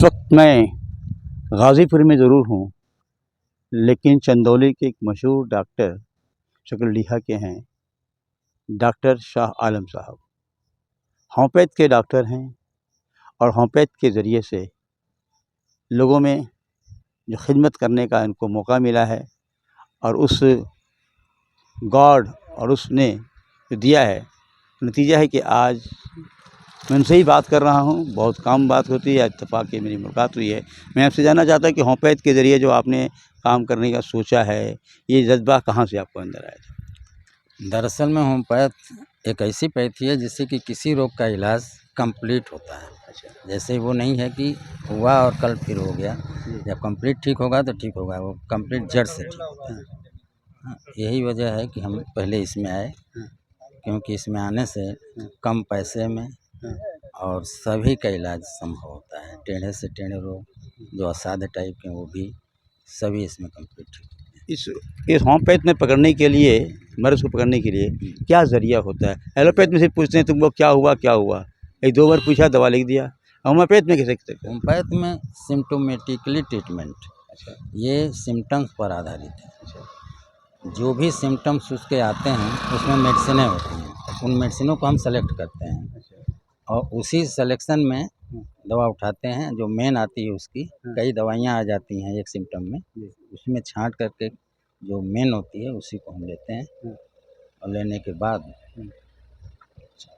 इस वक्त मैं गाज़ीपुर में ज़रूर हूँ, लेकिन चंदौली के एक मशहूर डॉक्टर शकरडीहा के हैं, डॉक्टर शाह आलम साहब। होम्योपैथ के डॉक्टर हैं और होम्योपैथ के ज़रिए से लोगों में जो खिदमत करने का इनको मौका मिला है और उस गॉड और उसने जो दिया है, नतीजा है कि आज मैं उनसे ही बात कर रहा हूँ। बहुत कम बात होती है, इत्तेफ़ाक से मेरी मुलाकात हुई है। मैं आपसे जानना चाहता कि होम्योपैथ के ज़रिए जो आपने काम करने का सोचा है, ये जज़्बा कहाँ से आपको अंदर आया था? दरअसल में होम्योपैथ एक ऐसी पैथी है जिससे कि किसी रोग का इलाज कंप्लीट होता है। अच्छा। जैसे वो नहीं है कि हुआ और कल फिर हो गया। जब कंप्लीट ठीक होगा तो ठीक होगा, वो कंप्लीट जड़ से ठीक होता है। हाँ, यही वजह है कि हम पहले इसमें आए, क्योंकि इसमें आने से कम पैसे में और सभी का इलाज संभव होता है। टेढ़े से टेढ़े रोग, जो असाध्य टाइप के, वो भी सभी इसमें कंप्लीट ठीक होते हैं। इस होम्योपैथ में पकड़ने के लिए, मर्ज़ को पकड़ने के लिए क्या ज़रिया होता है? एलोपैथ में सिर्फ़ पूछते हैं तुमको क्या हुआ, क्या हुआ? 1-2 बार पूछा, दवा लिख दिया। होम्योपैथ में कैसे करते हैं? होम्योपैथ में सिम्प्टोमेटिकली ट्रीटमेंट, अच्छा, ये सिम्पटम्स पर आधारित है। अच्छा, जो भी सिम्पटम्स उसके आते हैं उसमें मेडिसिनें होती हैं, उन मेडिसिनों को हम सेलेक्ट करते हैं अच्छा। और उसी सिलेक्शन में दवा उठाते हैं। जो मेन आती है उसकी कई दवाइयाँ आ जाती हैं एक सिम्पटम में, उसमें छांट करके जो मेन होती है उसी को हम लेते हैं और लेने के बाद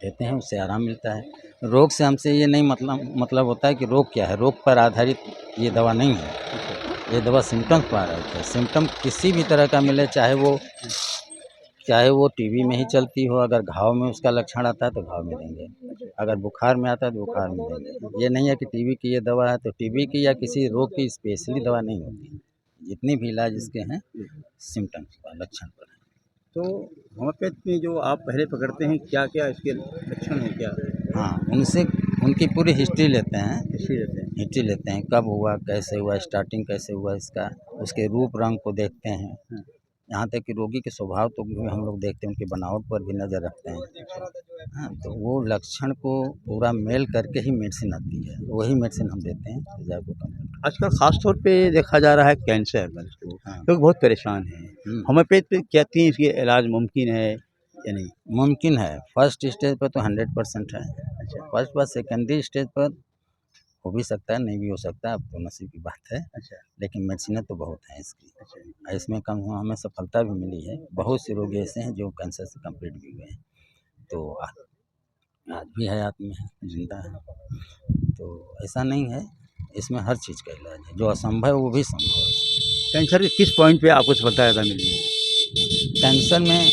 देते हैं, उससे आराम मिलता है। रोग से हमसे ये नहीं मतलब होता है कि रोग क्या है, रोग पर आधारित ये दवा नहीं है। ये दवा सिम्पटम्स पर आधारित है। सिम्पटम किसी भी तरह का मिले, चाहे वो टीबी में ही चलती हो, अगर घाव में उसका लक्षण आता है तो घाव में देंगे, अगर बुखार में आता है तो बुखार में देंगे। ये नहीं है कि टीबी की ये दवा है तो टीबी की या किसी रोग की स्पेशली दवा नहीं होती। जितनी भी इलाज इसके हैं सिम्पटम्स पर, लक्षण पर हैं। तो होम्योपैथ में जो आप पहले पकड़ते हैं, क्या-क्या इसके लक्षण हैं क्या? हाँ, उनसे उनकी पूरी हिस्ट्री लेते हैं। हिस्ट्री देते हैं। हिस्ट्री लेते हैं, कब हुआ, कैसे हुआ, स्टार्टिंग कैसे हुआ इसका, उसके रूप रंग को देखते हैं। यहाँ तक कि रोगी के स्वभाव तो भी हम लोग देखते हैं, उनकी बनावट पर भी नज़र रखते हैं। हाँ, तो वो लक्षण को पूरा मेल करके ही मेडिसिन आती है, वही मेडिसिन हम देते हैं तेज़ाब को कम करके। आजकल ख़ास तौर पे देखा जा रहा है कैंसर मरीज़ को, हाँ। लोग बहुत परेशान हैं। होम्योपैथ पे कहती हैं इसके इलाज मुमकिन है या नहीं? मुमकिन है, फर्स्ट स्टेज पर तो 100% है। अच्छा, फर्स्ट बार सेकेंडरी स्टेज पर हो भी सकता है, नहीं भी हो सकता है, अब तो नसीब की बात है। अच्छा, लेकिन मेडिसिनें तो बहुत हैं इसकी, अच्छा। इसमें कम हमें सफलता भी मिली है। बहुत से रोगी ऐसे हैं जो कैंसर से कंप्लीट भी हुए हैं, तो आज भी हयात में है, जिंदा है। तो ऐसा नहीं है, इसमें हर चीज़ का इलाज है, जो असंभव है वो भी संभव है। कैंसर के किस पॉइंट पे आपको सफलता ज़्यादा मिली है? कैंसर में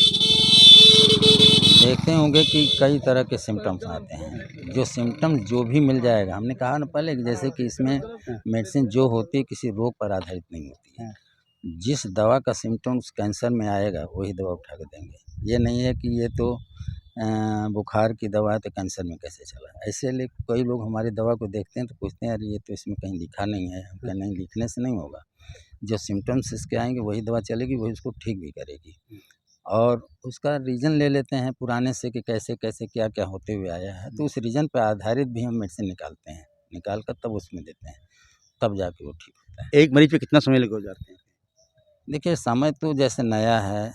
देखते होंगे कि कई तरह के सिम्पटम्स आते हैं। जो सिम्पटम जो भी मिल जाएगा, हमने कहा ना पहले कि जैसे कि इसमें मेडिसिन जो होती है किसी रोग पर आधारित नहीं होती है। जिस दवा का सिम्पटम्स कैंसर में आएगा वही दवा उठा के देंगे। ये नहीं है कि ये तो बुखार की दवा है तो कैंसर में कैसे चला। ऐसे कई लोग हमारी दवा को देखते हैं तो पूछते हैं, अरे ये तो इसमें कहीं लिखा नहीं है। हम कहें नहीं, लिखने से नहीं होगा, जो सिम्पटम्स इसके आएंगे वही दवा चलेगी, वही उसको ठीक भी करेगी। और उसका रीज़न ले लेते हैं पुराने से कि कैसे-कैसे, क्या-क्या होते हुए आया है, तो उस रीज़न पे आधारित भी हम मेडिसिन निकालते हैं, निकाल कर तब उसमें देते हैं, तब जाके वो ठीक होता है। एक मरीज़ पे कितना समय लग जाते हैं? देखिए, समय तो जैसे नया है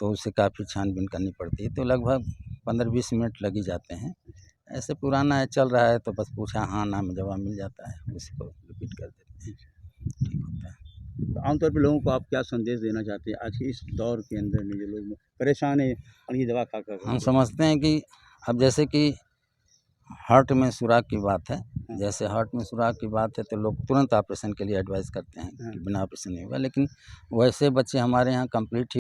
तो उसे काफ़ी छानबीन करनी पड़ती है, तो लगभग 15-20 मिनट लग ही जाते हैं। ऐसे पुराना है, चल रहा है तो बस पूछा हाँ, ना में जवाब मिल जाता है, उसी को रिपीट कर देते हैं, ठीक होता है। तो आमतौर पे लोगों को आप क्या संदेश देना चाहते हैं आज के इस दौर के अंदर में जो लोग परेशान हैं और ये दवा खा हम कर? समझते हैं कि अब जैसे कि हार्ट में सुराख की बात है, जैसे हार्ट में सुराख की बात है तो लोग तुरंत ऑपरेशन के लिए एडवाइस करते हैं कि बिना ऑपरेशन नहीं होगा, लेकिन वैसे बच्चे हमारे यहाँ कंप्लीट